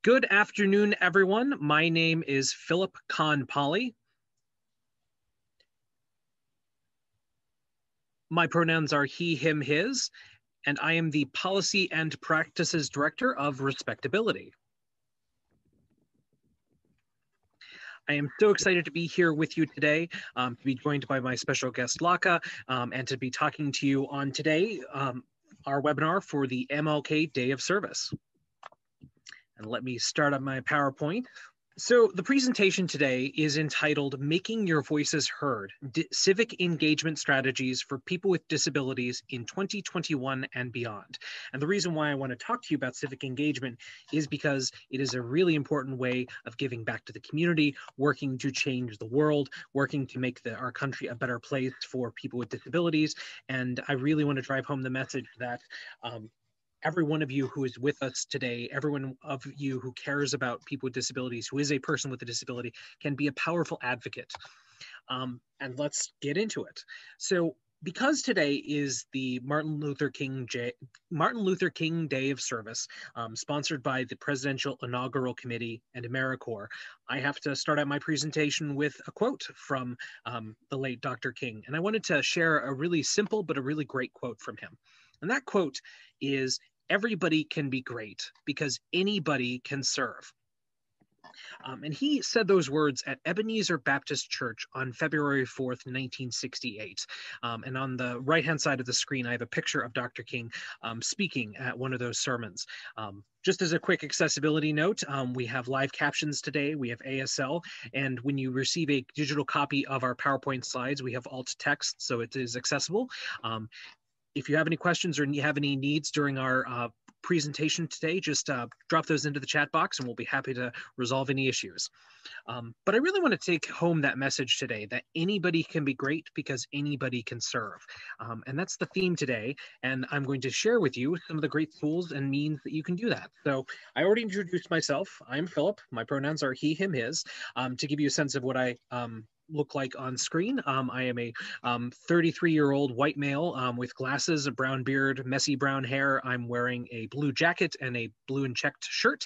Good afternoon, everyone. My name is Philip Kahn-Polly. My pronouns are he, him, his, and I am the Policy and Practices Director of Respectability. I am so excited to be here with you today, to be joined by my special guest, Laka, and to be talking to you on today, our webinar for the MLK Day of Service. And let me start up my PowerPoint. So the presentation today is entitled Making Your Voices Heard, Civic Engagement Strategies for People with Disabilities in 2021 and Beyond. And the reason why I want to talk to you about civic engagement is because it is a really important way of giving back to the community, working to change the world, working to make our country a better place for people with disabilities. And I really want to drive home the message that every one of you who is with us today, every one of you who cares about people with disabilities, who is a person with a disability, can be a powerful advocate. And let's get into it. So because today is the Martin Luther King Day of Service, sponsored by the Presidential Inaugural Committee and AmeriCorps, I have to start out my presentation with a quote from the late Dr. King. And I wanted to share a really simple but a really great quote from him. And that quote is, "Everybody can be great because anybody can serve." And he said those words at Ebenezer Baptist Church on February 4th, 1968. And on the right-hand side of the screen, I have a picture of Dr. King speaking at one of those sermons. Just as a quick accessibility note, we have live captions today, we have ASL, and when you receive a digital copy of our PowerPoint slides, we have alt text, so it is accessible. If you have any questions or you have any needs during our presentation today, just drop those into the chat box and we'll be happy to resolve any issues. But I really want to take home that message today, that anybody can be great because anybody can serve. And that's the theme today. And I'm going to share with you some of the great tools and means that you can do that. So I already introduced myself. I'm Philip. My pronouns are he, him, his. To give you a sense of what I look like on screen. I am a 33-year-old white male with glasses, a brown beard, messy brown hair. I'm wearing a blue jacket and a blue and checked shirt.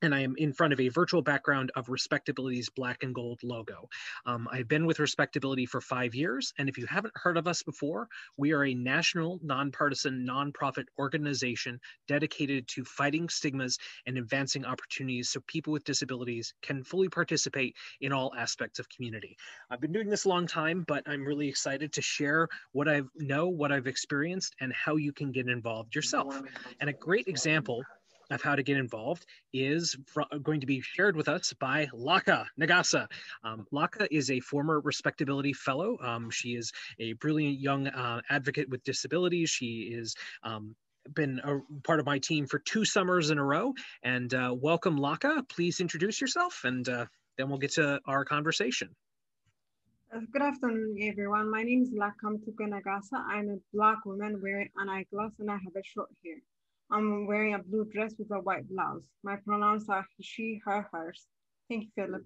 And I am in front of a virtual background of Respectability's black and gold logo. I've been with Respectability for 5 years, and if you haven't heard of us before, we are a national, nonpartisan, nonprofit organization dedicated to fighting stigmas and advancing opportunities so people with disabilities can fully participate in all aspects of community. I've been doing this a long time, but I'm really excited to share what I know, what I've experienced, and how you can get involved yourself. And a great example of how to get involved is going to be shared with us by Laka Nagasa. Laka is a former Respectability Fellow. She is a brilliant young advocate with disabilities. She is been a part of my team for 2 summers in a row. And welcome, Laka. Please introduce yourself, and then we'll get to our conversation. Good afternoon, everyone. My name is Laka Nagasa. I'm a Black woman wearing an eyeglass and I have a short hair. I'm wearing a blue dress with a white blouse. My pronouns are she, her, hers. Thank you, Philip.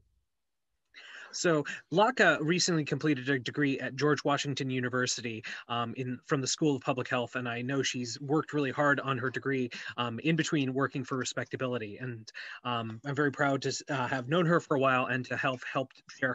So Laka recently completed a degree at George Washington University from the School of Public Health, and I know she's worked really hard on her degree in between working for Respectability. And I'm very proud to have known her for a while and to help share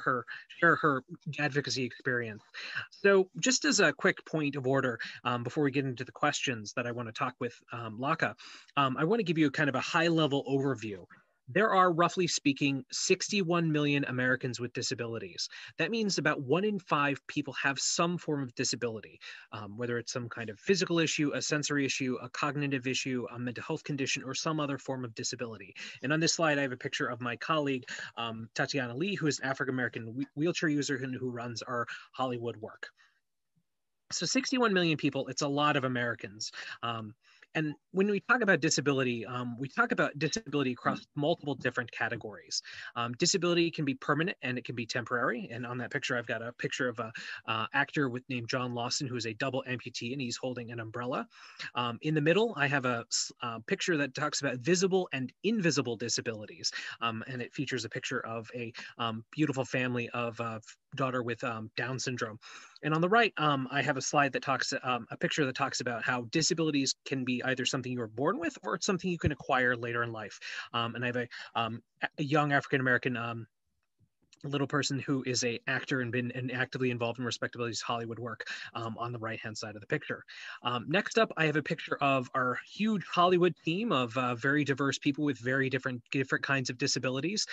her advocacy experience. So just as a quick point of order, before we get into the questions that I want to talk with Laka, I want to give you kind of a high-level overview. There are, roughly speaking, 61 million Americans with disabilities. That means about 1 in 5 people have some form of disability, whether it's some kind of physical issue, a sensory issue, a cognitive issue, a mental health condition, or some other form of disability. And on this slide, I have a picture of my colleague, Tatiana Lee, who is an African-American wheelchair user and who runs our Hollywood work. So 61 million people, it's a lot of Americans. And when we talk about disability across multiple different categories. Disability can be permanent and it can be temporary. And on that picture, I've got a picture of an actor named John Lawson, who is a double amputee, and he's holding an umbrella. In the middle, I have a picture that talks about visible and invisible disabilities. And it features a picture of a beautiful family of daughter with Down syndrome. And on the right, I have a slide that talks, a picture that talks about how disabilities can be either something you were born with or it's something you can acquire later in life. And I have a young African-American little person who is a actor and been actively involved in Respectability's Hollywood work on the right-hand side of the picture. Next up, I have a picture of our huge Hollywood team of very diverse people with very different kinds of disabilities,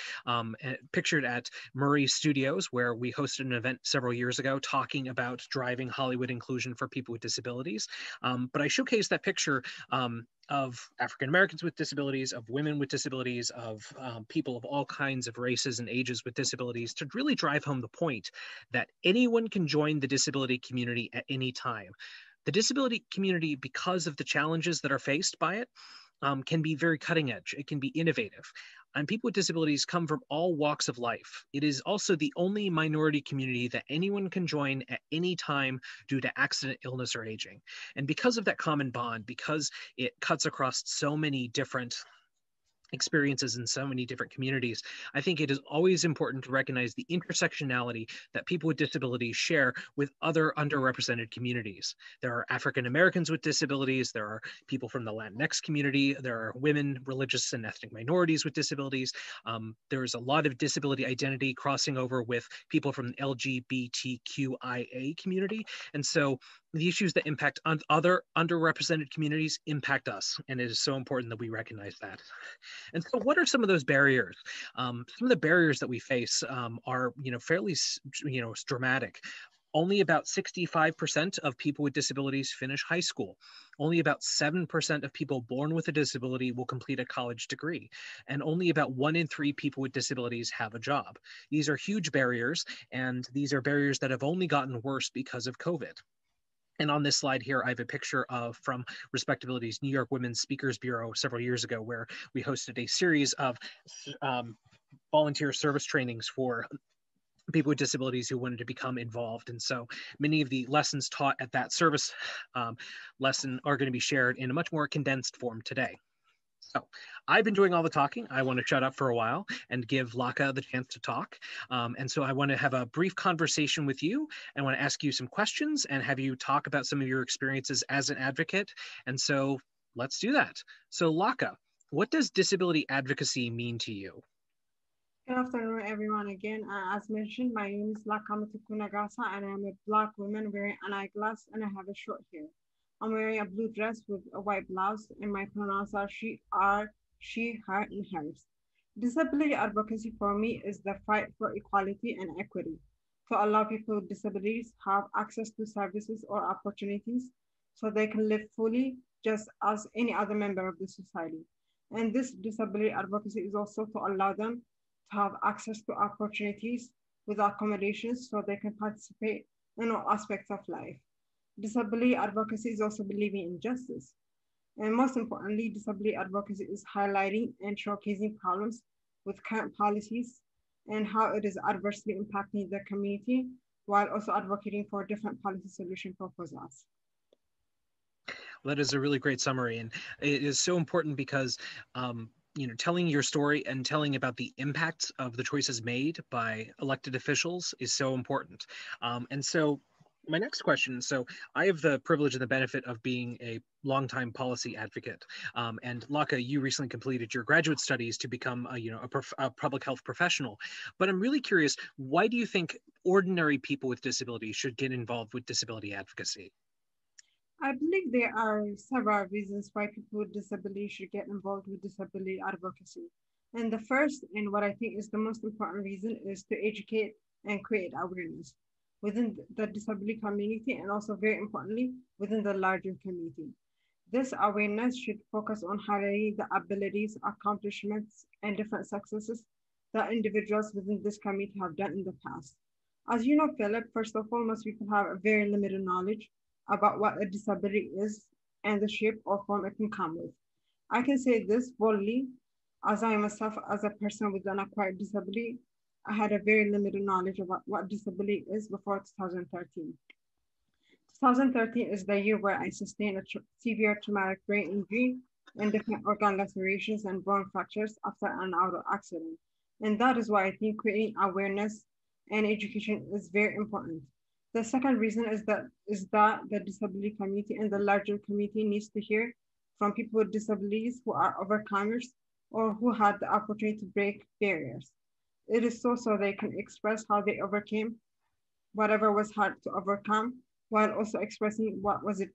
pictured at Murray Studios, where we hosted an event several years ago talking about driving Hollywood inclusion for people with disabilities. But I showcased that picture of African Americans with disabilities, of women with disabilities, of people of all kinds of races and ages with disabilities, to really drive home the point that anyone can join the disability community at any time. The disability community, because of the challenges that are faced by it, can be very cutting edge. It can be innovative. And people with disabilities come from all walks of life. It is also the only minority community that anyone can join at any time due to accident, illness, or aging. And because of that common bond, because it cuts across so many different experiences in so many different communities, I think it is always important to recognize the intersectionality that people with disabilities share with other underrepresented communities. There are African Americans with disabilities, there are people from the Latinx community, there are women, religious and ethnic minorities with disabilities. There's a lot of disability identity crossing over with people from the LGBTQIA community. And so the issues that impact other underrepresented communities impact us, and it is so important that we recognize that. And so what are some of those barriers? Some of the barriers that we face are, fairly, dramatic. Only about 65% of people with disabilities finish high school. Only about 7% of people born with a disability will complete a college degree. And only about 1 in 3 people with disabilities have a job. These are huge barriers, and these are barriers that have only gotten worse because of COVID. And on this slide here, I have a picture from Respectability's New York Women's Speakers Bureau several years ago, where we hosted a series of volunteer service trainings for people with disabilities who wanted to become involved. And so many of the lessons taught at that service lesson are going to be shared in a much more condensed form today. So I've been doing all the talking. I want to shut up for a while and give Laka the chance to talk. And so I want to have a brief conversation with you. I want to ask you some questions and have you talk about some of your experiences as an advocate. And so let's do that. So Laka, what does disability advocacy mean to you? Good afternoon, everyone. Again, as mentioned, my name is Laka Nagasa, and I'm a Black woman wearing an eyeglass, and I have a short hair. I'm wearing a blue dress with a white blouse, and my pronouns are she, her, and hers. Disability advocacy for me is the fight for equality and equity, to allow people with disabilities have access to services or opportunities so they can live fully just as any other member of the society. And this disability advocacy is also to allow them to have access to opportunities with accommodations so they can participate in all aspects of life. Disability advocacy is also believing in justice. And most importantly, disability advocacy is highlighting and showcasing problems with current policies and how it is adversely impacting the community while also advocating for different policy solution proposals. Well, that is a really great summary. And it is so important because telling your story and telling about the impacts of the choices made by elected officials is so important. And so my next question, so I have the privilege and the benefit of being a longtime policy advocate. And Laka, you recently completed your graduate studies to become a public health professional. But I'm really curious, why do you think ordinary people with disabilities should get involved with disability advocacy? I believe there are several reasons why people with disabilities should get involved with disability advocacy. And the first, and what I think is the most important reason, is to educate and create awareness within the disability community and also very importantly, within the larger community. This awareness should focus on highlighting the abilities, accomplishments, and different successes that individuals within this community have done in the past. As you know, Philip, first of all, most people have a very limited knowledge about what a disability is and the shape or form it can come with. I can say this boldly, as I myself, as a person with an acquired disability, I had a very limited knowledge about what disability is before 2013. 2013 is the year where I sustained a severe traumatic brain injury and different organ lacerations and bone fractures after an auto accident. And that is why I think creating awareness and education is very important. The second reason is that the disability community and the larger community needs to hear from people with disabilities who are overcomers or who had the opportunity to break barriers. It is so they can express how they overcame whatever was hard to overcome, while also expressing what was a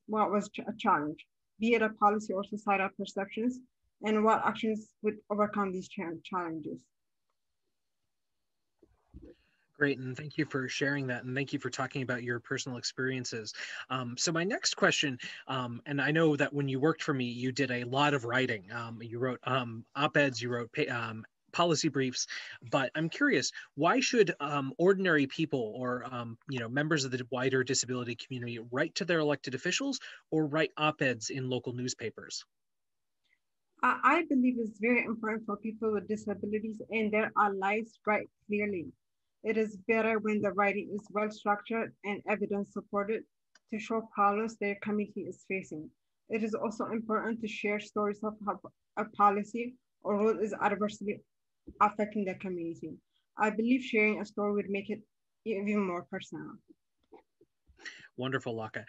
challenge, be it a policy or societal perceptions, and what actions would overcome these challenges. Great, and thank you for sharing that, and thank you for talking about your personal experiences. So my next question, and I know that when you worked for me, you did a lot of writing. You wrote op-eds, you wrote policy briefs, but I'm curious, why should ordinary people or members of the wider disability community write to their elected officials or write op-eds in local newspapers? I believe it's very important for people with disabilities and their allies write clearly. It is better when the writing is well structured and evidence supported to show problems their community is facing. It is also important to share stories of how a policy or rule is adversely affecting the community. I believe sharing a story would make it even more personal. Wonderful, Laka.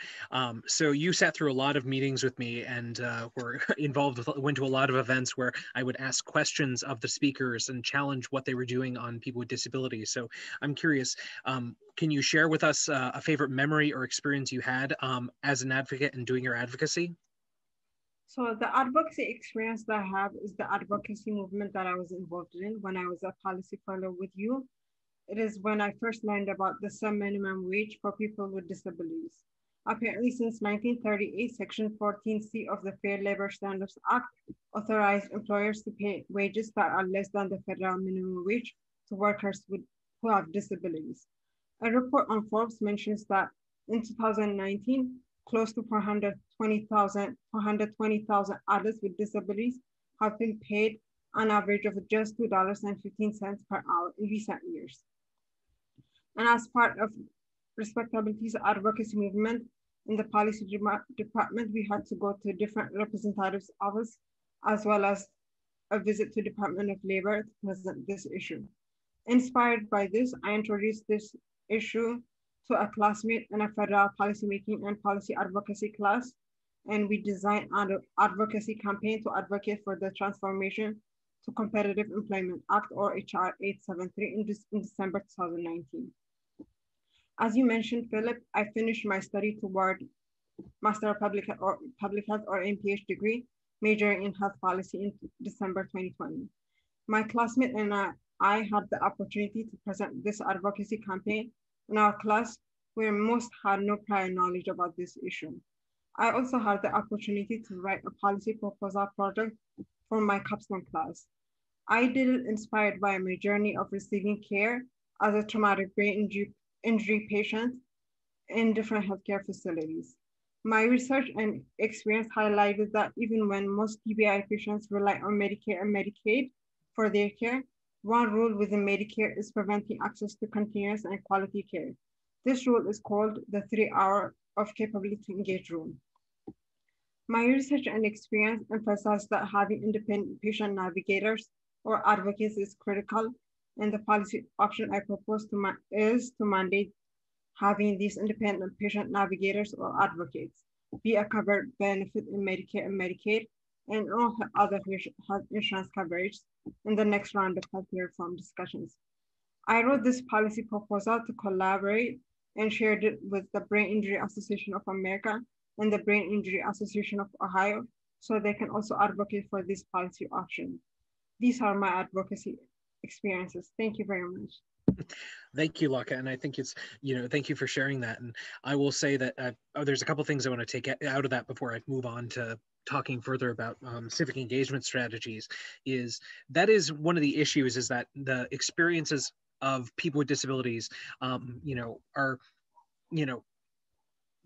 So you sat through a lot of meetings with me and were involved went to a lot of events where I would ask questions of the speakers and challenge what they were doing on people with disabilities. So I'm curious, can you share with us a favorite memory or experience you had as an advocate and doing your advocacy? So the advocacy experience that I have is the advocacy movement that I was involved in when I was a policy fellow with you. It is when I first learned about the sub-minimum wage for people with disabilities. Apparently, since 1938, Section 14C of the Fair Labor Standards Act authorized employers to pay wages that are less than the federal minimum wage to workers who have disabilities. A report on Forbes mentions that in 2019, close to 420,000 adults with disabilities have been paid an average of just $2.15 per hour in recent years. And as part of Respectability's advocacy movement in the policy department, we had to go to different representatives' office, as well as a visit to Department of Labor to present this issue. Inspired by this, I introduced this issue to a classmate in a federal policymaking and policy advocacy class, and we designed an advocacy campaign to advocate for the transformation to Competitive Employment Act, or HR 873, in December 2019. As you mentioned, Philip, I finished my study toward Master of Public Health or MPH degree, majoring in health policy in December 2020. My classmate and I had the opportunity to present this advocacy campaign in our class where most had no prior knowledge about this issue. I also had the opportunity to write a policy proposal project for my capstone class. I did it inspired by my journey of receiving care as a traumatic brain injury patient in different healthcare facilities. My research and experience highlighted that even when most TBI patients rely on Medicare and Medicaid for their care, one rule within Medicare is preventing access to continuous and quality care. This rule is called the 3-hour of capability to engage rule. My research and experience emphasize that having independent patient navigators or advocates is critical, and the policy option I propose is to mandate having these independent patient navigators or advocates be a covered benefit in Medicare and Medicaid and all other health insurance coverage in the next round of healthcare reform discussions. I wrote this policy proposal to collaborate and shared it with the Brain Injury Association of America and the Brain Injury Association of Ohio, so they can also advocate for this policy option. These are my advocacy experiences. Thank you very much. Thank you, Laka. And I think it's, thank you for sharing that. And I will say that there's a couple of things I want to take out of that before I move on to talking further about civic engagement strategies. That is one of the issues, is that the experiences of people with disabilities, are,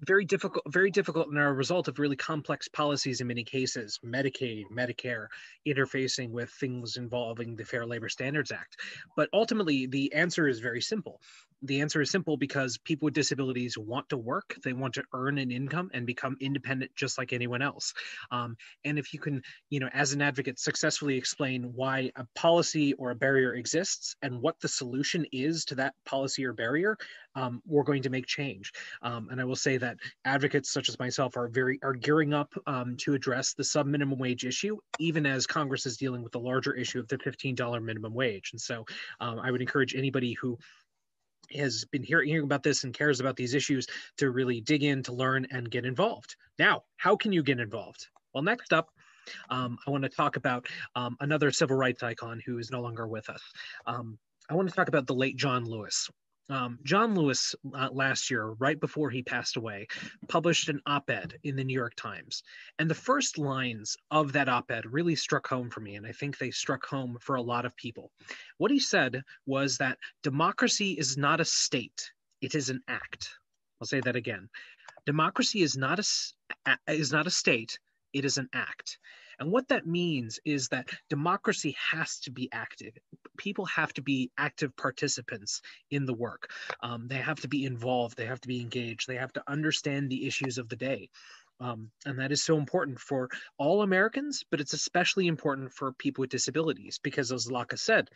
very difficult and are a result of really complex policies in many cases, Medicaid, Medicare, interfacing with things involving the Fair Labor Standards Act. But ultimately, the answer is very simple. The answer is simple: because people with disabilities want to work, they want to earn an income and become independent just like anyone else. And if you can, as an advocate, successfully explain why a policy or a barrier exists and what the solution is to that policy or barrier, we're going to make change. And I will say that advocates such as myself are gearing up to address the sub-minimum wage issue, even as Congress is dealing with the larger issue of the $15 minimum wage. And so I would encourage anybody who has been hearing about this and cares about these issues to really dig in, to learn, and get involved. Now, how can you get involved? Well, next up, I want to talk about another civil rights icon who is no longer with us. I want to talk about the late John Lewis. John Lewis, last year, right before he passed away, published an op-ed in the New York Times. And the first lines of that op-ed really struck home for me, and I think they struck home for a lot of people. What he said was that democracy is not a state, it is an act. I'll say that again. Democracy is not a state, it is an act. And what that means is that democracy has to be active. People have to be active participants in the work. They have to be involved. They have to be engaged. They have to understand the issues of the day. And that is so important for all Americans, but it's especially important for people with disabilities because, as Laka said,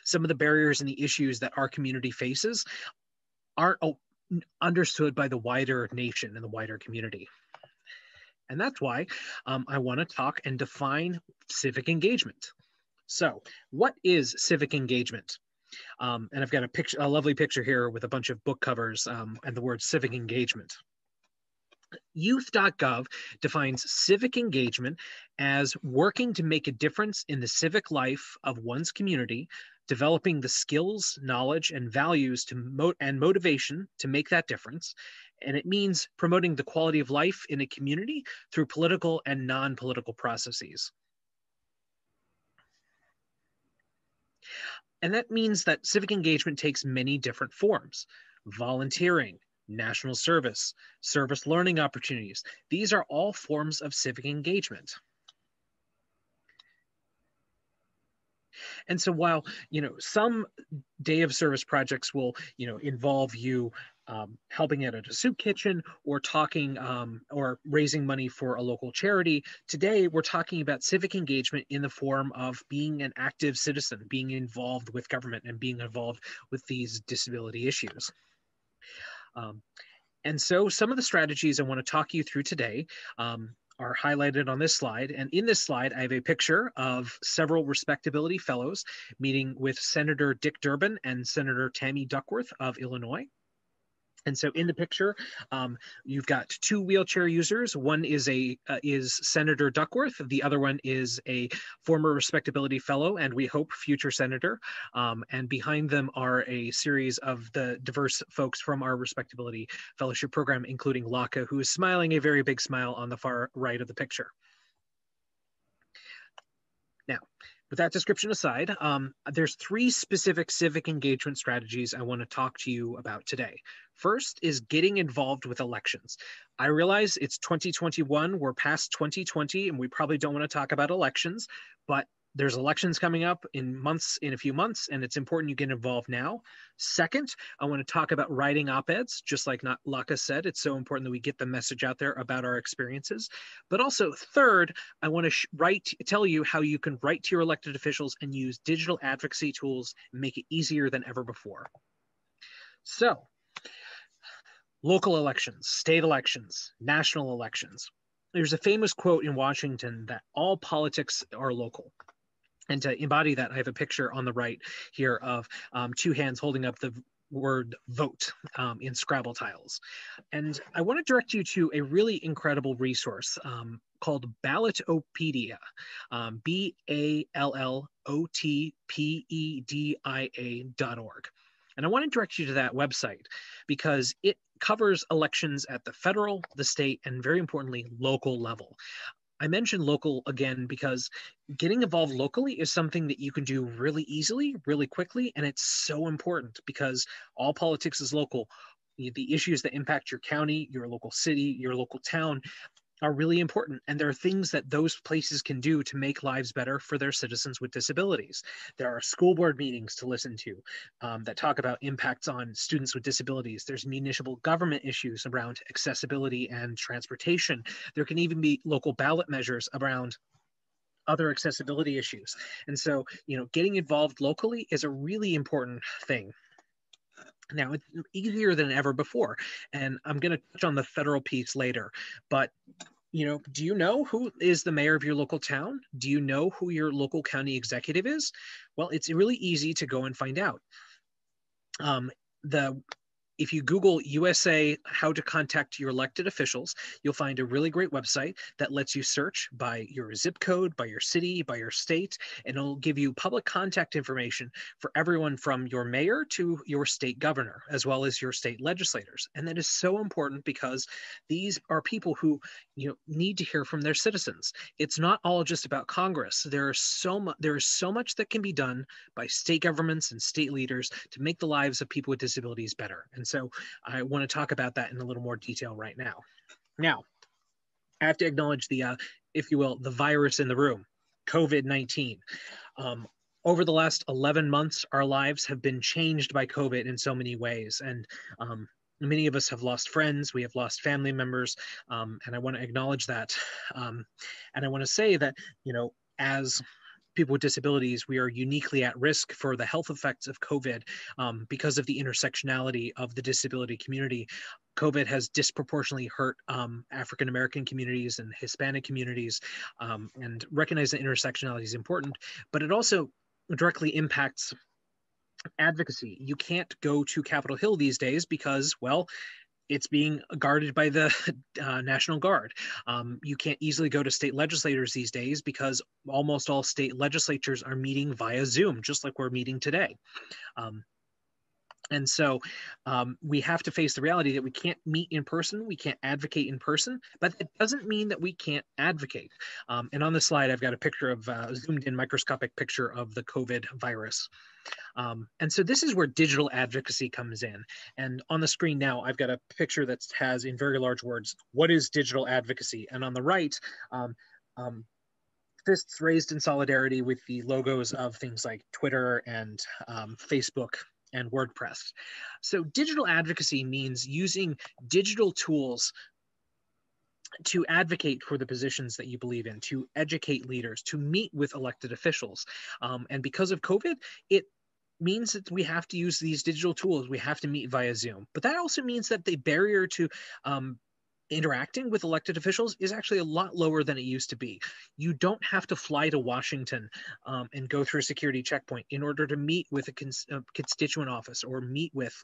some of the barriers and the issues that our community faces aren't understood by the wider nation and the wider community. And that's why I want to talk and define civic engagement. So what is civic engagement? And I've got a lovely picture here with a bunch of book covers and the word civic engagement. Youth.gov defines civic engagement as working to make a difference in the civic life of one's community, developing the skills, knowledge, and values and motivation to make that difference. And it means promoting the quality of life in a community through political and non-political processes. And that means that civic engagement takes many different forms: volunteering, national service, service learning opportunities. These are all forms of civic engagement. And so while, some day of service projects will, involve you helping out at a soup kitchen or talking or raising money for a local charity, today we're talking about civic engagement in the form of being an active citizen, being involved with government and being involved with these disability issues. And so some of the strategies I want to talk you through today are highlighted on this slide. And in this slide, I have a picture of several Respectability Fellows meeting with Senator Dick Durbin and Senator Tammy Duckworth of Illinois. And so in the picture, you've got two wheelchair users. One is Senator Duckworth. The other one is a former Respectability Fellow and we hope future senator. And behind them are a series of the diverse folks from our Respectability Fellowship program, including Laka, who is smiling a very big smile on the far right of the picture. Now, with that description aside, there's three specific civic engagement strategies I want to talk to you about today. First is getting involved with elections. I realize it's 2021, we're past 2020, and we probably don't want to talk about elections, but there's elections coming up in a few months, and it's important you get involved now. Second, I want to talk about writing op-eds, just like Laka said. It's so important that we get the message out there about our experiences. But also third, I want to tell you how you can write to your elected officials and use digital advocacy tools and make it easier than ever before. So, local elections, state elections, national elections. There's a famous quote in Washington that all politics are local. And to embody that, I have a picture on the right here of two hands holding up the word vote in Scrabble tiles. And I want to direct you to a really incredible resource called Ballotopedia, BALLOTPEDIA.org. And I want to direct you to that website because it covers elections at the federal, the state, and very importantly, local level. I mentioned local again because getting involved locally is something that you can do really easily, really quickly, and it's so important because all politics is local. The issues that impact your county, your local city, your local town are really important. And there are things that those places can do to make lives better for their citizens with disabilities. There are school board meetings to listen to that talk about impacts on students with disabilities. There's municipal government issues around accessibility and transportation. There can even be local ballot measures around other accessibility issues. And so, getting involved locally is a really important thing. Now, it's easier than ever before, and I'm going to touch on the federal piece later, but do you know who is the mayor of your local town? Do you know who your local county executive is? Well, it's really easy to go and find out. If you Google USA how to contact your elected officials, you'll find a really great website that lets you search by your zip code, by your city, by your state, and it'll give you public contact information for everyone from your mayor to your state governor, as well as your state legislators. And that is so important because these are people who need to hear from their citizens. It's not all just about Congress. There is so much that can be done by state governments and state leaders to make the lives of people with disabilities better. And so I want to talk about that in a little more detail right now. Now, I have to acknowledge the, if you will, the virus in the room, COVID-19. Over the last 11 months, our lives have been changed by COVID in so many ways. And many of us have lost friends, we have lost family members, and I want to acknowledge that. And I want to say that, as people with disabilities, we are uniquely at risk for the health effects of COVID because of the intersectionality of the disability community. COVID has disproportionately hurt African-American communities and Hispanic communities, and recognize that intersectionality is important, but it also directly impacts advocacy. You can't go to Capitol Hill these days because, well, it's being guarded by the National Guard. You can't easily go to state legislators these days because almost all state legislatures are meeting via Zoom, just like we're meeting today. And so we have to face the reality that we can't meet in person, we can't advocate in person, but it doesn't mean that we can't advocate. And on the slide, I've got a picture of a zoomed in microscopic picture of the COVID virus. And so this is where digital advocacy comes in. And on the screen now, I've got a picture that has in very large words, what is digital advocacy? And on the right, fists raised in solidarity with the logos of things like Twitter and Facebook and WordPress. So digital advocacy means using digital tools to advocate for the positions that you believe in, to educate leaders, to meet with elected officials. And because of COVID, it means that we have to use these digital tools. We have to meet via Zoom. But that also means that the barrier to interacting with elected officials is actually a lot lower than it used to be. You don't have to fly to Washington and go through a security checkpoint in order to meet with a constituent office or meet with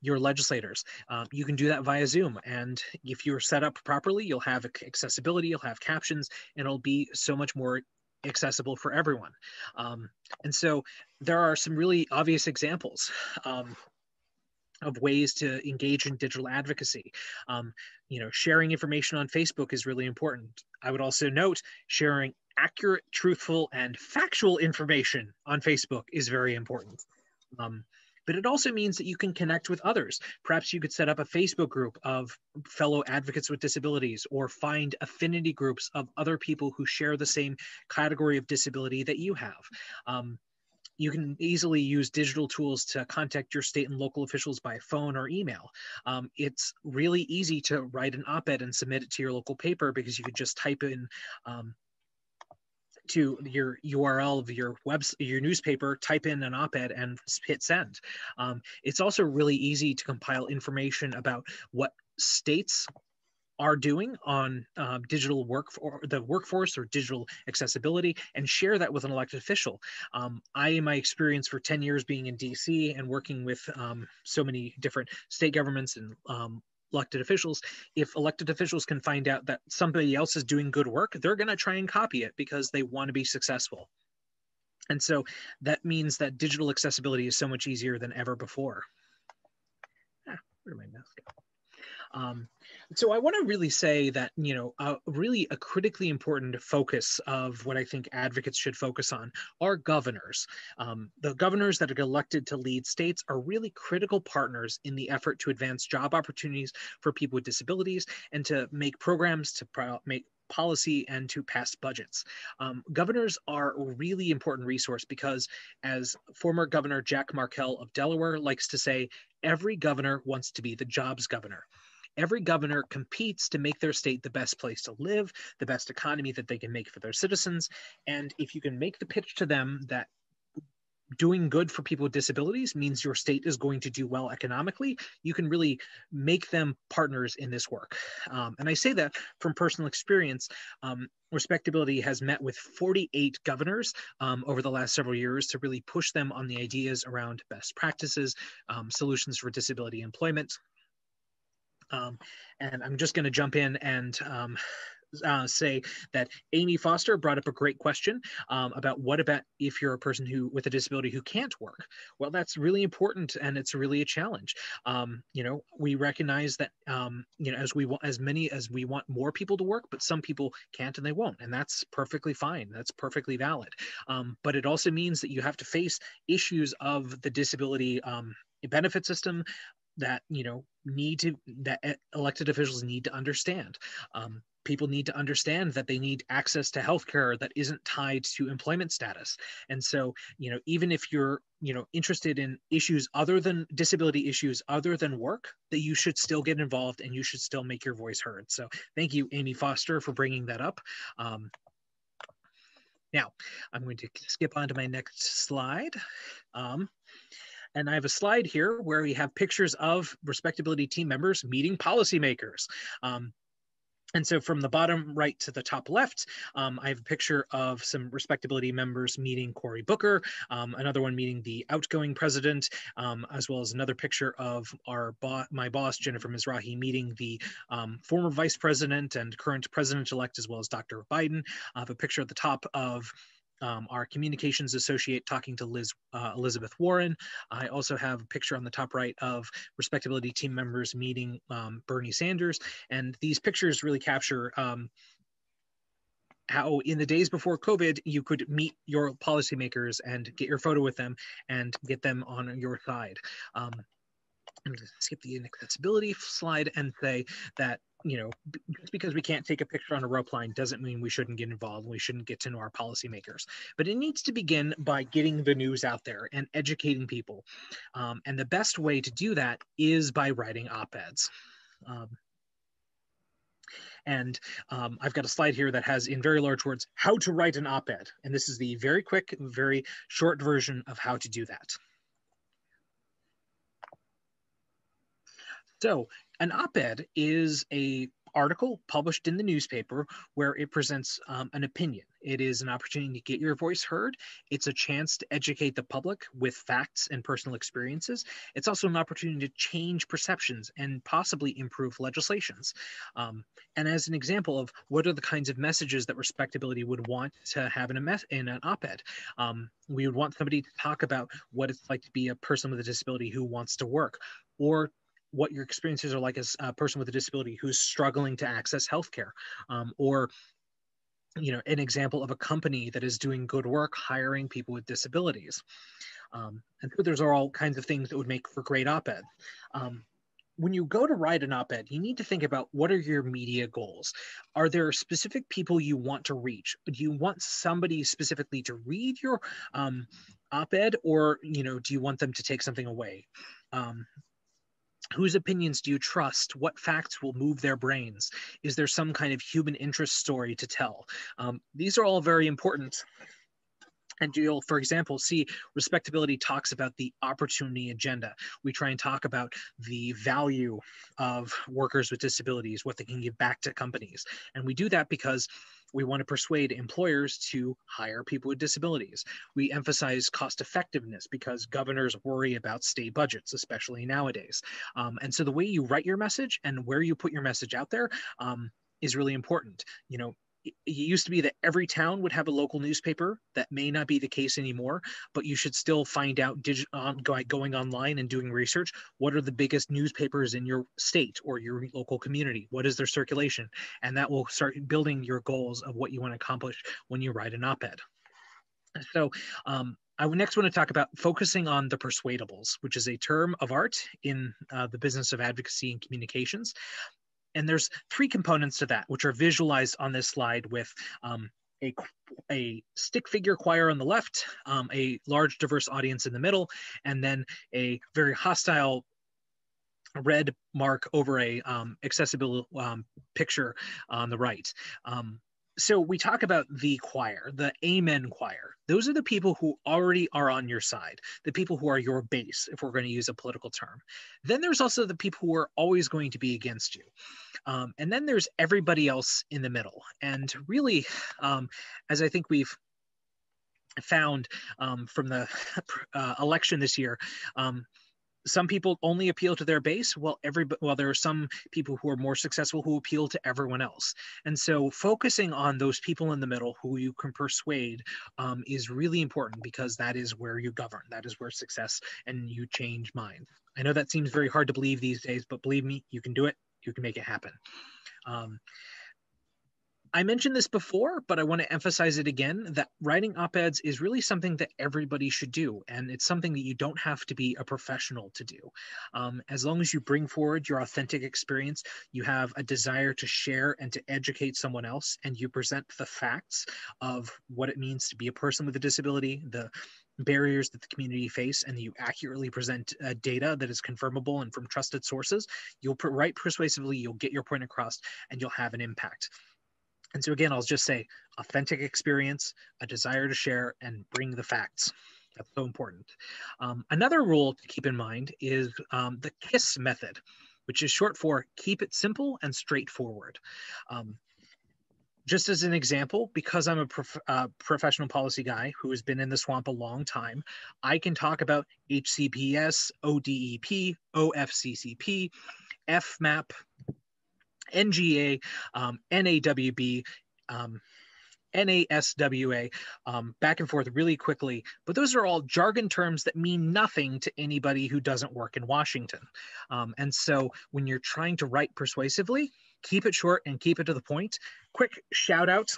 your legislators. You can do that via Zoom. And if you're set up properly, you'll have accessibility, you'll have captions, and it'll be so much more accessible for everyone. And so there are some really obvious examples of ways to engage in digital advocacy. Sharing information on Facebook is really important. I would also note sharing accurate, truthful, and factual information on Facebook is very important. But it also means that you can connect with others. Perhaps you could set up a Facebook group of fellow advocates with disabilities, or find affinity groups of other people who share the same category of disability that you have. You can easily use digital tools to contact your state and local officials by phone or email. It's really easy to write an op-ed and submit it to your local paper because you could just type in to your URL of your newspaper, type in an op-ed and hit send. It's also really easy to compile information about what states are doing on digital workforce or digital accessibility, and share that with an elected official. In my experience for 10 years being in DC and working with so many different state governments and elected officials, if elected officials can find out that somebody else is doing good work, they're going to try and copy it because they want to be successful. And so that means that digital accessibility is so much easier than ever before. Where did my mouse go? So I want to really say that, really a critically important focus of what I think advocates should focus on are governors. The governors that are elected to lead states are really critical partners in the effort to advance job opportunities for people with disabilities and to make programs, to make policy, and to pass budgets. Governors are a really important resource because, as former Governor Jack Markell of Delaware likes to say, every governor wants to be the jobs governor. Every governor competes to make their state the best place to live, the best economy that they can make for their citizens. And if you can make the pitch to them that doing good for people with disabilities means your state is going to do well economically, you can really make them partners in this work. And I say that from personal experience. Respectability has met with 48 governors over the last several years to really push them on the ideas around best practices, solutions for disability employment. And I'm just going to jump in and say that Amy Foster brought up a great question about what about if you're a person with a disability who can't work? Well, that's really important, and it's really a challenge. We recognize that as we want more people to work, but some people can't and they won't, and that's perfectly fine. That's perfectly valid. But it also means that you have to face issues of the disability benefit system that elected officials need to understand. People need to understand that they need access to healthcare that isn't tied to employment status. And so, even if you're, interested in issues other than disability issues, other than work, that you should still get involved and you should still make your voice heard. So thank you, Amy Foster, for bringing that up. Now, I'm going to skip on to my next slide. And I have a slide here where we have pictures of Respectability team members meeting policymakers. And so from the bottom right to the top left, I have a picture of some Respectability members meeting Cory Booker, another one meeting the outgoing president, as well as another picture of my boss, Jennifer Mizrahi, meeting the former vice president and current president-elect, as well as Dr. Biden. I have a picture at the top of our communications associate talking to Elizabeth Warren. I also have a picture on the top right of Respectability team members meeting Bernie Sanders. And these pictures really capture how in the days before COVID, you could meet your policymakers and get your photo with them and get them on your side. I'm going to skip the inaccessibility slide and say that, just because we can't take a picture on a rope line doesn't mean we shouldn't get involved. We shouldn't get to know our policymakers. But it needs to begin by getting the news out there and educating people. And the best way to do that is by writing op-eds. I've got a slide here that has, in very large words, how to write an op-ed. And this is the very quick, very short version of how to do that. So an op-ed is an article published in the newspaper where it presents an opinion. It is an opportunity to get your voice heard. It's a chance to educate the public with facts and personal experiences. It's also an opportunity to change perceptions and possibly improve legislations. And as an example of what are the kinds of messages that Respectability would want to have in an op-ed, we would want somebody to talk about what it's like to be a person with a disability who wants to work, or what your experiences are like as a person with a disability who's struggling to access healthcare, or an example of a company that is doing good work hiring people with disabilities. And so there's all kinds of things that would make for great op-ed. When you go to write an op-ed, you need to think about what are your media goals. Are there specific people you want to reach? Do you want somebody specifically to read your op-ed, or do you want them to take something away? Whose opinions do you trust? What facts will move their brains? Is there some kind of human interest story to tell? These are all very important. And you'll, for example, see Respectability talks about the opportunity agenda. We try and talk about the value of workers with disabilities, what they can give back to companies. And we do that because we want to persuade employers to hire people with disabilities. We emphasize cost effectiveness because governors worry about state budgets, especially nowadays. And so the way you write your message and where you put your message out there is really important. it used to be that every town would have a local newspaper. That may not be the case anymore, but you should still find out going online and doing research. What are the biggest newspapers in your state or your local community? What is their circulation? And that will start building your goals of what you want to accomplish when you write an op-ed. So I next want to talk about focusing on the persuadables, which is a term of art in the business of advocacy and communications. And there's three components to that, which are visualized on this slide with a stick figure choir on the left, a large diverse audience in the middle, and then a very hostile red mark over a accessible picture on the right. So we talk about the choir, the amen choir. Those are the people who already are on your side, the people who are your base, if we're going to use a political term. Then there's also the people who are always going to be against you. And then there's everybody else in the middle. And really, as I think we've found from the election this year, some people only appeal to their base, while there are some people who are more successful who appeal to everyone else. And so focusing on those people in the middle who you can persuade is really important, because that is where you govern. That is where success and you change minds. I know that seems very hard to believe these days, but believe me, you can do it. You can make it happen. I mentioned this before, but I want to emphasize it again, that writing op-eds is really something that everybody should do. And it's something that you don't have to be a professional to do. As long as you bring forward your authentic experience, you have a desire to share and to educate someone else, and you present the facts of what it means to be a person with a disability, the barriers that the community face, and you accurately present data that is confirmable and from trusted sources, you'll write persuasively, you'll get your point across, and you'll have an impact. And so again, I'll just say authentic experience, a desire to share, and bring the facts. That's so important. Another rule to keep in mind is the KISS method, which is short for keep it simple and straightforward. Just as an example, because I'm a professional policy guy who has been in the swamp a long time, I can talk about HCPS, ODEP, OFCCP, FMAP, NGA, NAWB, NASWA, back and forth really quickly. But those are all jargon terms that mean nothing to anybody who doesn't work in Washington. And so when you're trying to write persuasively, keep it short and keep it to the point. Quick shout out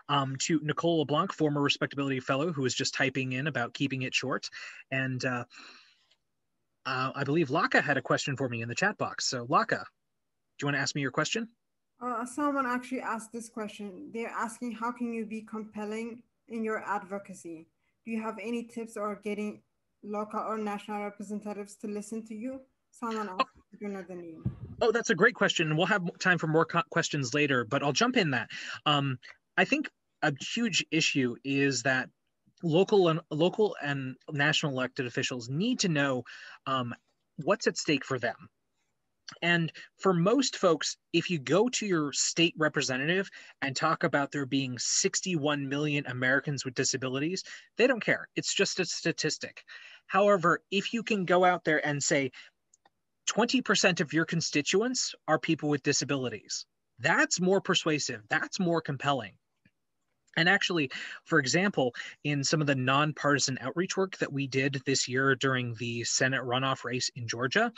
to Nicole LeBlanc, former Respectability Fellow, who was just typing in about keeping it short. And I believe Laka had a question for me in the chat box. So Laka, do you want to ask me your question? Someone actually asked this question. They're asking, how can you be compelling in your advocacy? Do you have any tips or getting local or national representatives to listen to you? Someone asked, I don't know the name. Oh, that's a great question. We'll have time for more questions later, but I'll jump in that. I think a huge issue is that local and national elected officials need to know what's at stake for them. And for most folks, if you go to your state representative and talk about there being 61 million Americans with disabilities, they don't care. It's just a statistic. However, if you can go out there and say 20% of your constituents are people with disabilities, that's more persuasive. That's more compelling. And actually, for example, in some of the nonpartisan outreach work that we did this year during the Senate runoff race in Georgia,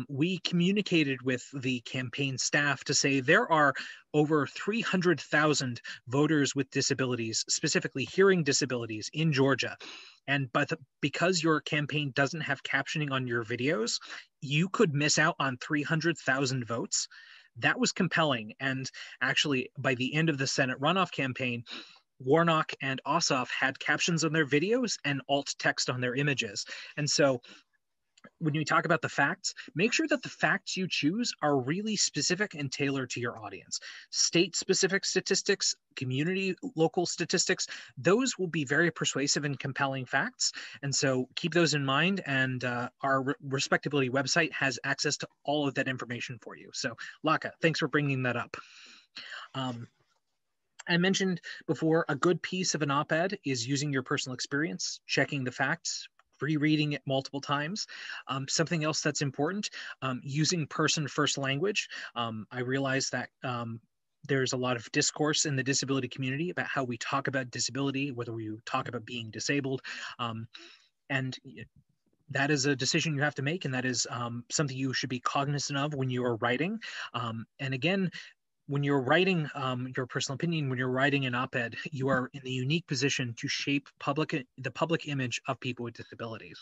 we communicated with the campaign staff to say there are over 300,000 voters with disabilities, specifically hearing disabilities in Georgia. And because your campaign doesn't have captioning on your videos, you could miss out on 300,000 votes. That was compelling. And actually, by the end of the Senate runoff campaign, Warnock and Ossoff had captions on their videos and alt text on their images. And so when you talk about the facts, make sure that the facts you choose are really specific and tailored to your audience. State-specific statistics, community local statistics, those will be very persuasive and compelling facts. And so keep those in mind. And our Respectability website has access to all of that information for you. So Laka, thanks for bringing that up. I mentioned before, a good piece of an op-ed is using your personal experience, checking the facts, rereading it multiple times. Something else that's important, using person-first language. I realize that There's a lot of discourse in the disability community about how we talk about disability, whether we talk about being disabled. And that is a decision you have to make, and that is something you should be cognizant of when you are writing. And again, when you're writing your personal opinion, when you're writing an op-ed, you are in the unique position to shape the public image of people with disabilities.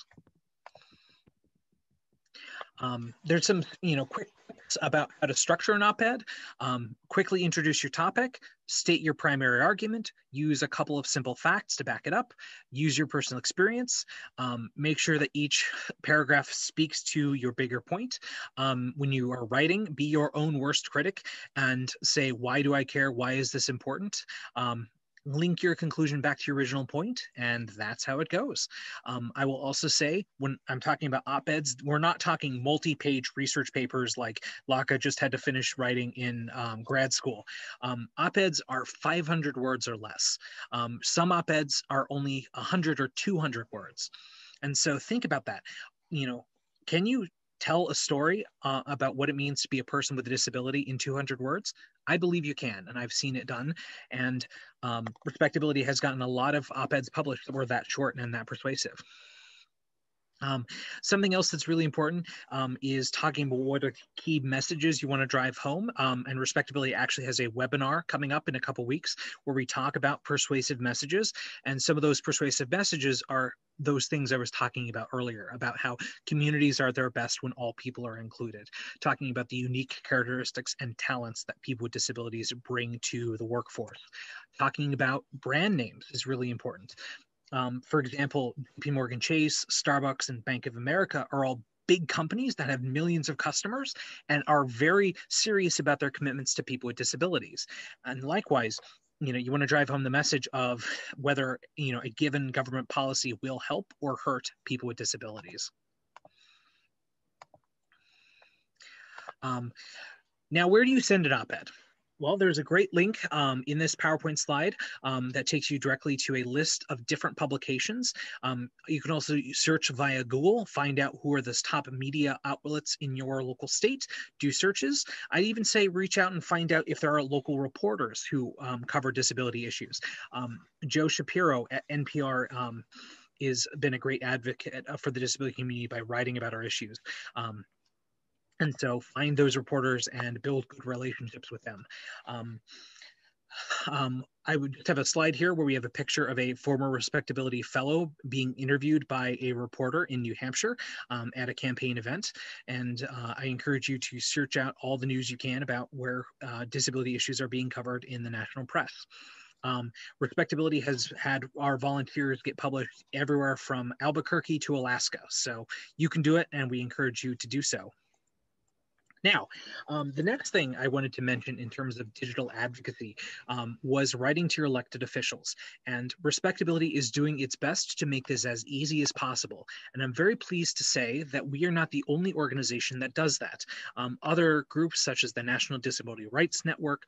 There's some, quick tips about how to structure an op-ed. Quickly introduce your topic, state your primary argument, use a couple of simple facts to back it up, use your personal experience, make sure that each paragraph speaks to your bigger point. When you are writing, be your own worst critic and say, why do I care? Why is this important? Link your conclusion back to your original point, and that's how it goes. I will also say, when I'm talking about op-eds, we're not talking multi-page research papers like Laka just had to finish writing in grad school. Op-eds are 500 words or less. Some op-eds are only 100 or 200 words. And so think about that. Can you tell a story about what it means to be a person with a disability in 200 words? I believe you can, and I've seen it done. And Respectability has gotten a lot of op-eds published that were that short and that persuasive. Something else that's really important is talking about what are key messages you want to drive home. And Respectability actually has a webinar coming up in a couple weeks where we talk about persuasive messages. And some of those persuasive messages are those things I was talking about earlier, about how communities are their best when all people are included, talking about the unique characteristics and talents that people with disabilities bring to the workforce. Talking about brand names is really important. For example, JP Morgan Chase, Starbucks, and Bank of America are all big companies that have millions of customers and are very serious about their commitments to people with disabilities. And likewise, you want to drive home the message of whether, a given government policy will help or hurt people with disabilities. Now, where do you send an op-ed? Well, there's a great link in this PowerPoint slide that takes you directly to a list of different publications. You can also search via Google, find out who are the top media outlets in your local state, do searches. I'd even say reach out and find out if there are local reporters who cover disability issues. Joe Shapiro at NPR has been a great advocate for the disability community by writing about our issues. And so find those reporters and build good relationships with them. I would just have a slide here where we have a picture of a former Respectability fellow being interviewed by a reporter in New Hampshire at a campaign event. And I encourage you to search out all the news you can about where disability issues are being covered in the national press. Respectability has had our volunteers get published everywhere from Albuquerque to Alaska. So you can do it, and we encourage you to do so. Now, the next thing I wanted to mention in terms of digital advocacy was writing to your elected officials. And Respectability is doing its best to make this as easy as possible. And I'm very pleased to say that we are not the only organization that does that. Other groups such as the National Disability Rights Network,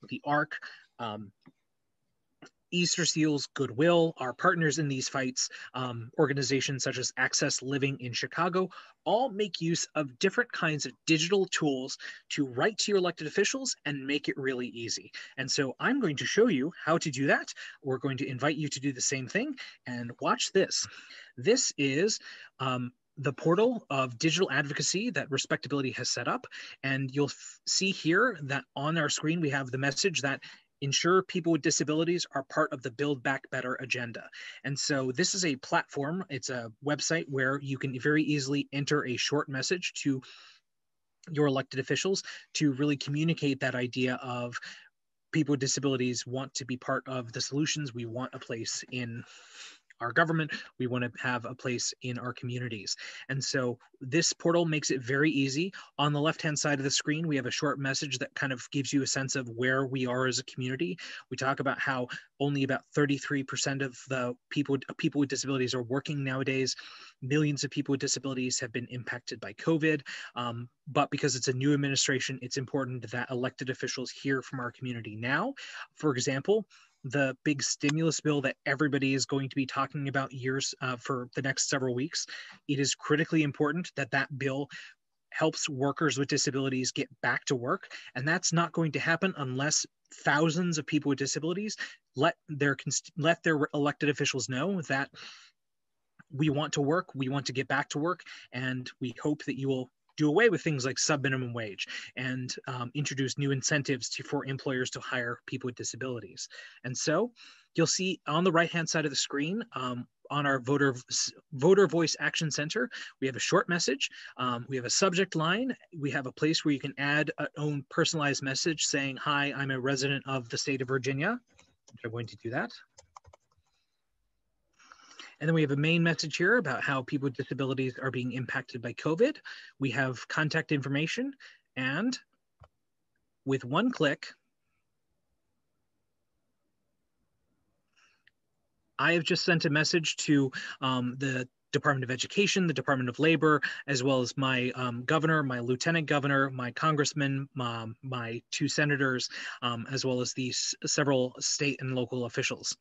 the ARC, Easter Seals, Goodwill, our partners in these fights, organizations such as Access Living in Chicago, all make use of different kinds of digital tools to write to your elected officials and make it really easy. And so I'm going to show you how to do that. We're going to invite you to do the same thing, and watch this. This is the portal of digital advocacy that Respectability has set up. And you'll see here that on our screen, we have the message that ensure people with disabilities are part of the Build Back Better agenda. And so this is a platform, it's a website where you can very easily enter a short message to your elected officials to really communicate that idea of people with disabilities want to be part of the solutions. We want a place in our government. We want to have a place in our communities. And so this portal makes it very easy. On the left-hand side of the screen, we have a short message that kind of gives you a sense of where we are as a community. We talk about how only about 33% of the people with disabilities are working nowadays. Millions of people with disabilities have been impacted by COVID. But because it's a new administration, it's important that elected officials hear from our community now. For example, the big stimulus bill that everybody is going to be talking about for the next several weeks, it is critically important that that bill helps workers with disabilities get back to work. And that's not going to happen unless thousands of people with disabilities, let their elected officials know that we want to work, we want to get back to work, and we hope that you will do away with things like sub-minimum wage and introduce new incentives for employers to hire people with disabilities. And so you'll see on the right-hand side of the screen, on our voter voice action center, we have a short message, we have a subject line, we have a place where you can add an own personalized message saying, hi, I'm a resident of the state of Virginia. I'm going to do that. And then we have a main message here about how people with disabilities are being impacted by COVID. We have contact information, and with one click, I have just sent a message to the Department of Education, the Department of Labor, as well as my governor, my lieutenant governor, my congressman, my 2 senators, as well as these several state and local officials.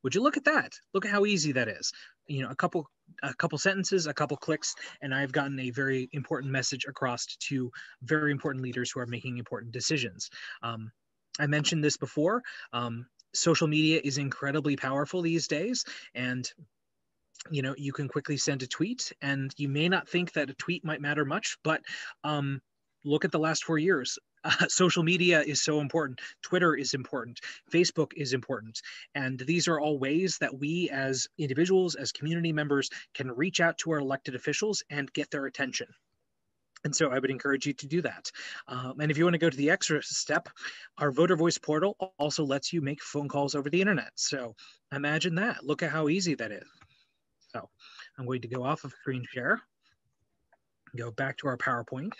Would you look at that? Look at how easy that is. You know, a couple sentences, a couple clicks, and I've gotten a very important message across to very important leaders who are making important decisions. I mentioned this before. Social media is incredibly powerful these days, and you know, you can quickly send a tweet, and you may not think that a tweet might matter much, but look at the last 4 years. Social media is so important. Twitter is important. Facebook is important. And these are all ways that we as individuals, as community members, can reach out to our elected officials and get their attention. And so I would encourage you to do that. And if you want to go to the extra step, our voter voice portal also lets you make phone calls over the internet. So imagine that. Look at how easy that is. So I'm going to go off of screen share, go back to our PowerPoint.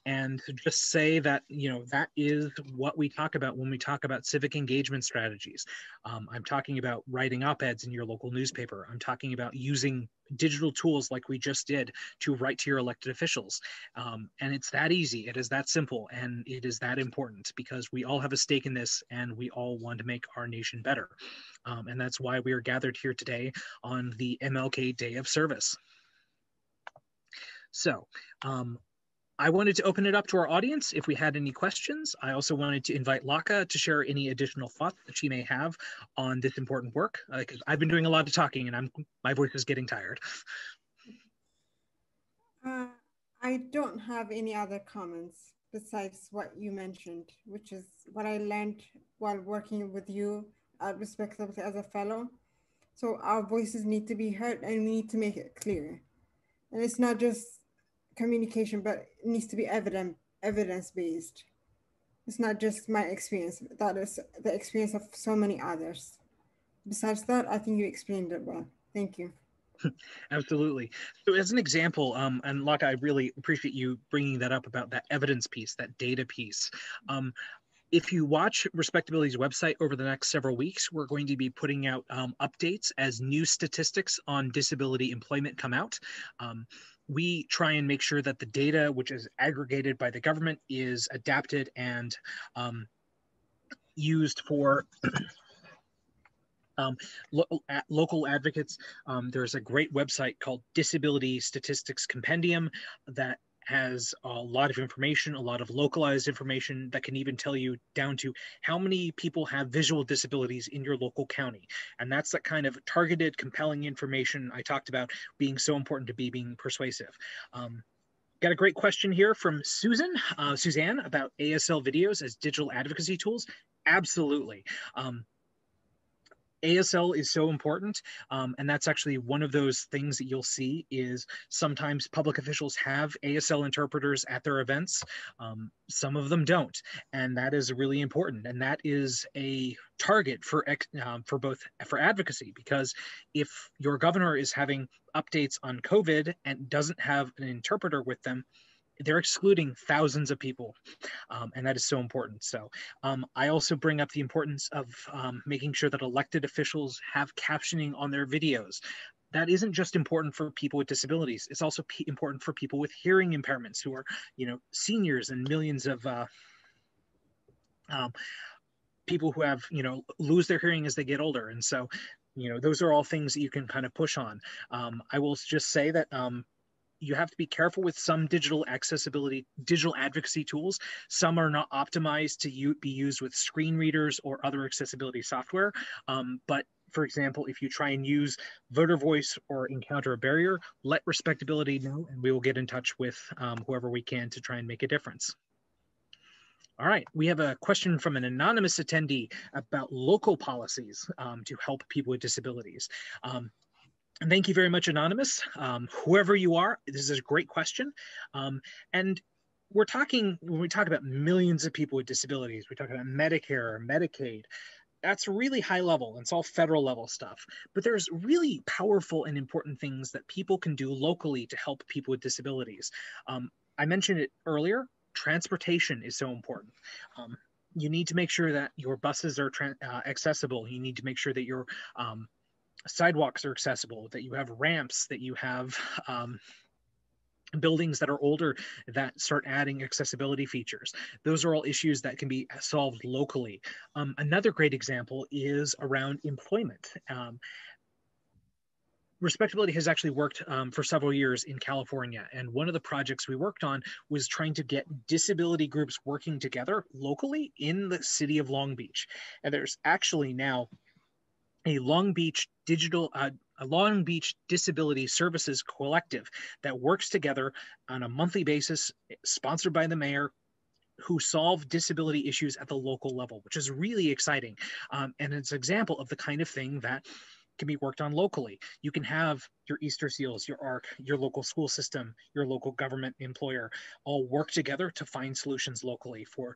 And just say that, you know, that is what we talk about when we talk about civic engagement strategies. I'm talking about writing op-eds in your local newspaper. I'm talking about using digital tools like we just did to write to your elected officials. And it's that easy, it is that simple, and it is that important because we all have a stake in this and we all want to make our nation better. And that's why we are gathered here today on the MLK Day of Service. So, I wanted to open it up to our audience if we had any questions. I also wanted to invite Laka to share any additional thoughts that she may have on this important work, because I've been doing a lot of talking and my voice is getting tired. I don't have any other comments besides what you mentioned, which is what I learned while working with you at Respectability as a fellow. So our voices need to be heard and we need to make it clear. And it's not just communication, but it needs to be evidence-based. It's not just my experience, that is the experience of so many others. Besides that, I think you explained it well. Thank you. Absolutely. So as an example, and Laka, I really appreciate you bringing that up about that evidence piece, that data piece. If you watch Respectability's website over the next several weeks, we're going to be putting out updates as new statistics on disability employment come out. We try and make sure that the data, which is aggregated by the government, is adapted and used for local advocates. There's a great website called Disability Statistics Compendium that has a lot of information, a lot of localized information that can even tell you down to how many people have visual disabilities in your local county. And that's that kind of targeted, compelling information I talked about being so important to being persuasive. Got a great question here from Suzanne about ASL videos as digital advocacy tools. Absolutely. ASL is so important, and that's actually one of those things that you'll see is sometimes public officials have ASL interpreters at their events. Some of them don't, and that is really important. And that is a target for advocacy, because if your governor is having updates on COVID and doesn't have an interpreter with them, they're excluding thousands of people, and that is so important. So I also bring up the importance of making sure that elected officials have captioning on their videos. That isn't just important for people with disabilities. It's also important for people with hearing impairments who are, you know, seniors and millions of people who have, you know, lose their hearing as they get older. And so, you know, those are all things that you can kind of push on. I will just say that you have to be careful with some digital advocacy tools. Some are not optimized to be used with screen readers or other accessibility software. But for example, if you try and use voter voice or encounter a barrier, let Respectability know, and we will get in touch with whoever we can to try and make a difference. All right, we have a question from an anonymous attendee about local policies to help people with disabilities. And thank you very much, Anonymous. Whoever you are, this is a great question. And we're talking, when we talk about millions of people with disabilities, we talk about Medicare, Medicaid, that's really high level, and it's all federal level stuff. But there's really powerful and important things that people can do locally to help people with disabilities. I mentioned it earlier, transportation is so important. You need to make sure that your buses are accessible. You need to make sure that your sidewalks are accessible, that you have ramps, that you have buildings that are older that start adding accessibility features. Those are all issues that can be solved locally. Another great example is around employment. Respectability has actually worked for several years in California, and one of the projects we worked on was trying to get disability groups working together locally in the city of Long Beach. And there's actually now a Long Beach Disability Services Collective that works together on a monthly basis, sponsored by the mayor, who solve disability issues at the local level, which is really exciting. And it's an example of the kind of thing that can be worked on locally. You can have your Easter Seals, your ARC, your local school system, your local government employer all work together to find solutions locally for,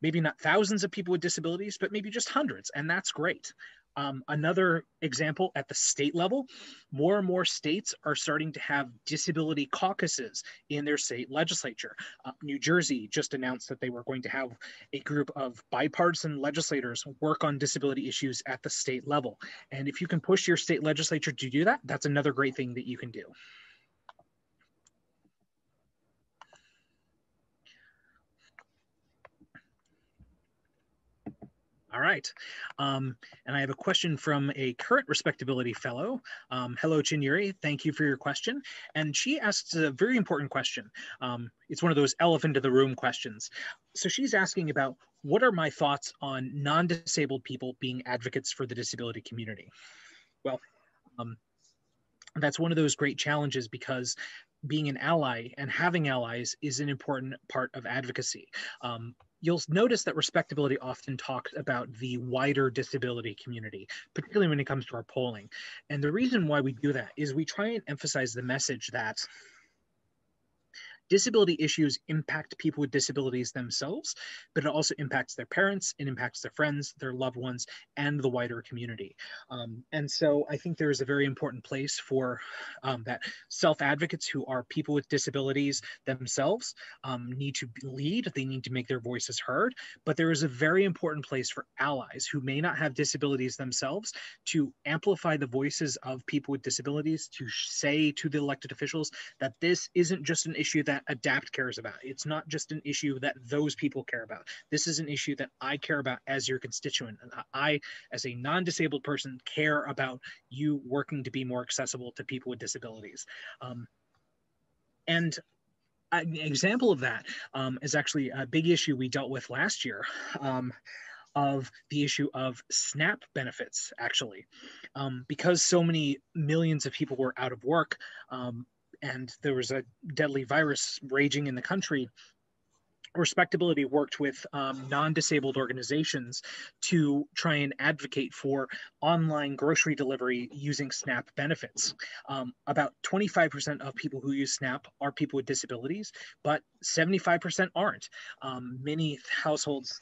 maybe not thousands of people with disabilities, but maybe just hundreds, and that's great. Another example at the state level, more and more states are starting to have disability caucuses in their state legislature. New Jersey just announced that they were going to have a group of bipartisan legislators work on disability issues at the state level. And if you can push your state legislature to do that, that's another great thing that you can do. All right. And I have a question from a current Respectability fellow. Hello, Chinyuri. Thank you for your question. And she asks a very important question. It's one of those elephant in the room questions. So she's asking about, what are my thoughts on non-disabled people being advocates for the disability community? Well, that's one of those great challenges, because being an ally and having allies is an important part of advocacy. You'll notice that Respectability often talks about the wider disability community, particularly when it comes to our polling. And the reason why we do that is we try and emphasize the message that disability issues impact people with disabilities themselves, but it also impacts their parents, it impacts their friends, their loved ones, and the wider community. And so I think there is a very important place for that self-advocates who are people with disabilities themselves need to lead, they need to make their voices heard, but there is a very important place for allies who may not have disabilities themselves to amplify the voices of people with disabilities, to say to the elected officials that this isn't just an issue that ADAPT cares about. It's not just an issue that those people care about. This is an issue that I care about as your constituent. And I, as a non-disabled person, care about you working to be more accessible to people with disabilities. And an example of that is actually a big issue we dealt with last year. Of the issue of SNAP benefits, actually. Because so many millions of people were out of work, and there was a deadly virus raging in the country, Respectability worked with non-disabled organizations to try and advocate for online grocery delivery using SNAP benefits. About 25% of people who use SNAP are people with disabilities, but 75% aren't. Many households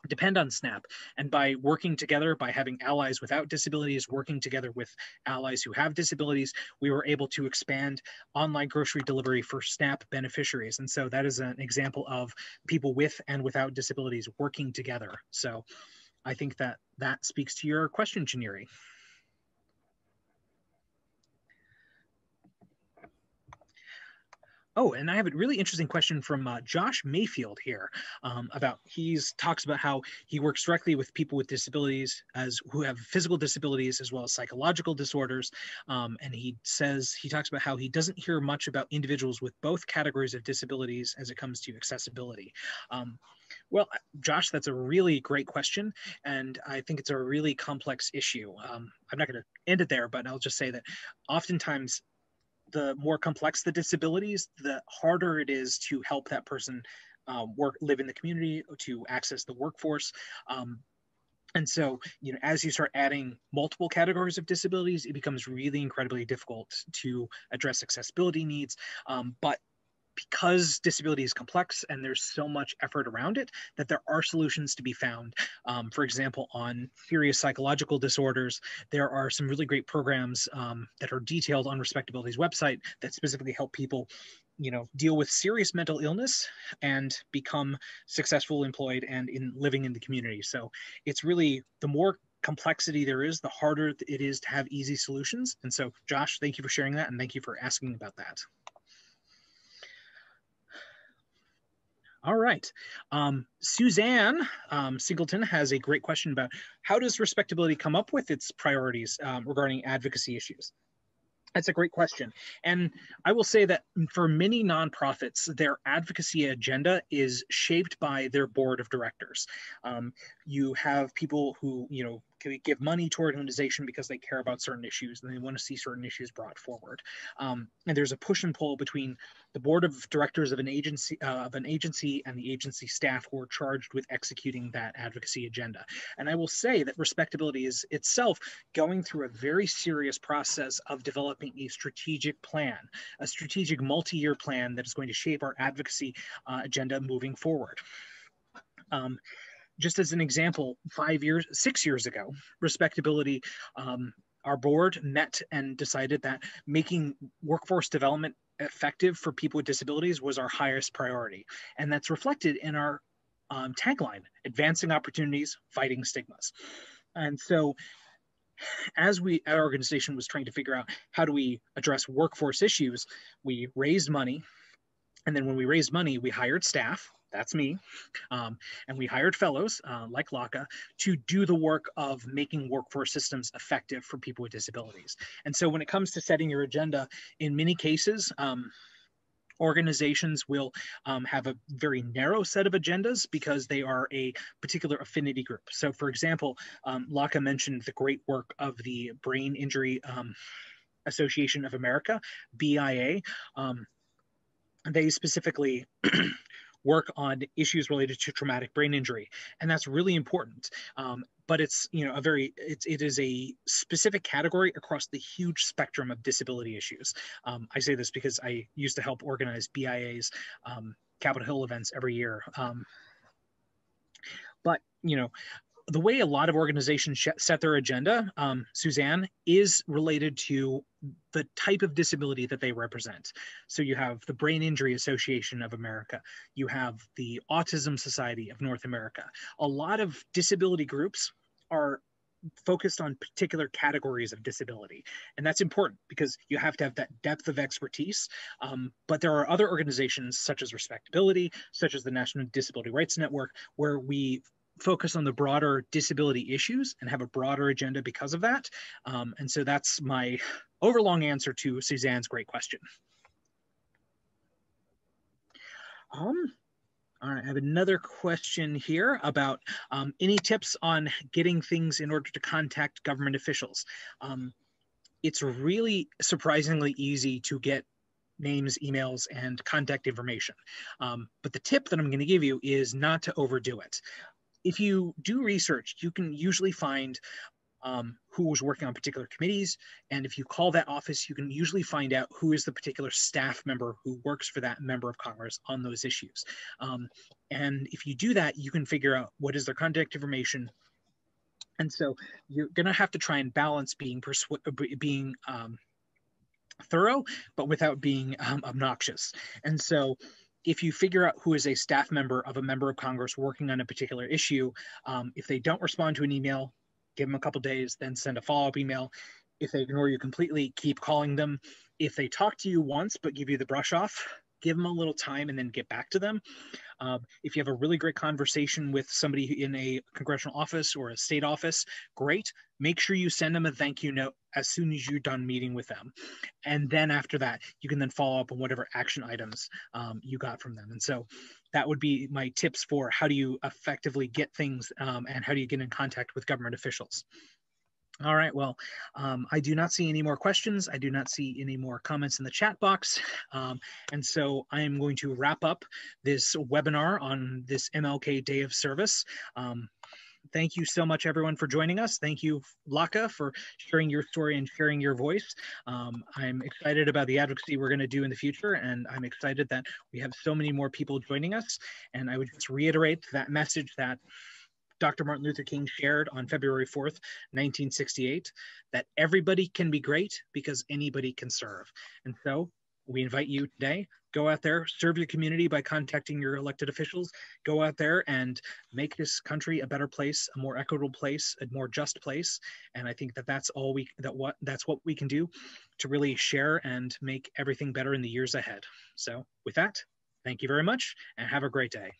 depend on SNAP, and by working together, by having allies without disabilities working together with allies who have disabilities, we were able to expand online grocery delivery for SNAP beneficiaries. And so that is an example of people with and without disabilities working together. So I think that that speaks to your question, Janiri. Oh, and I have a really interesting question from Josh Mayfield here he talks about how he works directly with people with disabilities who have physical disabilities as well as psychological disorders. And he talks about how he doesn't hear much about individuals with both categories of disabilities as it comes to accessibility. Well, Josh, that's a really great question. And I think it's a really complex issue. I'm not going to end it there, but I'll just say that oftentimes the more complex the disabilities, the harder it is to help that person live in the community, to access the workforce. And so, as you start adding multiple categories of disabilities, it becomes really incredibly difficult to address accessibility needs. But because disability is complex and there's so much effort around it, that there are solutions to be found. For example, on serious psychological disorders, there are some really great programs that are detailed on Respectability's website that specifically help people deal with serious mental illness and become successful employed and living in the community. So it's really, the more complexity there is, the harder it is to have easy solutions. And so, Josh, thank you for sharing that, and thank you for asking about that. All right. Suzanne Singleton has a great question about how does Respectability come up with its priorities regarding advocacy issues? That's a great question. And I will say that for many nonprofits, their advocacy agenda is shaped by their board of directors. You have people who, give money to an organization because they care about certain issues and they want to see certain issues brought forward. And there's a push and pull between the board of directors of an agency and the agency staff who are charged with executing that advocacy agenda. And I will say that Respectability is itself going through a very serious process of developing a strategic plan, a strategic multi-year plan that is going to shape our advocacy agenda moving forward. Just as an example, 6 years ago, Respectability, our board met and decided that making workforce development effective for people with disabilities was our highest priority. And that's reflected in our tagline, advancing opportunities, fighting stigmas. And so as our organization was trying to figure out how do we address workforce issues, we raised money. And then when we raised money, we hired staff. That's me. And we hired fellows like Laka to do the work of making workforce systems effective for people with disabilities. And so when it comes to setting your agenda, in many cases, organizations will have a very narrow set of agendas because they are a particular affinity group. So for example, Laka mentioned the great work of the Brain Injury Association of America, BIA. They specifically work on issues related to traumatic brain injury, and that's really important. But it's it is a specific category across the huge spectrum of disability issues. I say this because I used to help organize BIA's Capitol Hill events every year. But the way a lot of organizations set their agenda, Suzanne, is related to the type of disability that they represent. So you have the Brain Injury Association of America. You have the Autism Society of North America. A lot of disability groups are focused on particular categories of disability. And that's important because you have to have that depth of expertise. But there are other organizations such as Respectability, such as the National Disability Rights Network, where we focus on the broader disability issues and have a broader agenda because of that. And so that's my overlong answer to Suzanne's great question. All right, I have another question here about any tips on getting things in order to contact government officials. It's really surprisingly easy to get names, emails, and contact information. But the tip that I'm going to give you is not to overdo it. If you do research, you can usually find who was working on particular committees. And if you call that office, you can usually find out who is the particular staff member who works for that member of Congress on those issues. And if you do that, you can figure out what is their contact information. And so you're going to have to try and balance being thorough, but without being obnoxious. And so if you figure out who is a staff member of a member of Congress working on a particular issue, if they don't respond to an email, give them a couple days, then send a follow-up email. If they ignore you completely, keep calling them. If they talk to you once but give you the brush off, give them a little time and then get back to them. If you have a really great conversation with somebody in a congressional office or a state office, great. Make sure you send them a thank you note as soon as you're done meeting with them. And then after that, you can then follow up on whatever action items you got from them. And so that would be my tips for how do you effectively get things and how do you get in contact with government officials. All right, well, I do not see any more questions. I do not see any more comments in the chat box. And so I am going to wrap up this webinar on this MLK Day of Service. Thank you so much, everyone, for joining us. Thank you, Laka, for sharing your story and sharing your voice. I'm excited about the advocacy we're going to do in the future, and I'm excited that we have so many more people joining us. And I would just reiterate that message that Dr. Martin Luther King shared on February 4th, 1968, that everybody can be great because anybody can serve. And so we invite you today, go out there, serve your community by contacting your elected officials, go out there and make this country a better place, a more equitable place, a more just place. And I think that that's what we can do to really share and make everything better in the years ahead. So with that, thank you very much and have a great day.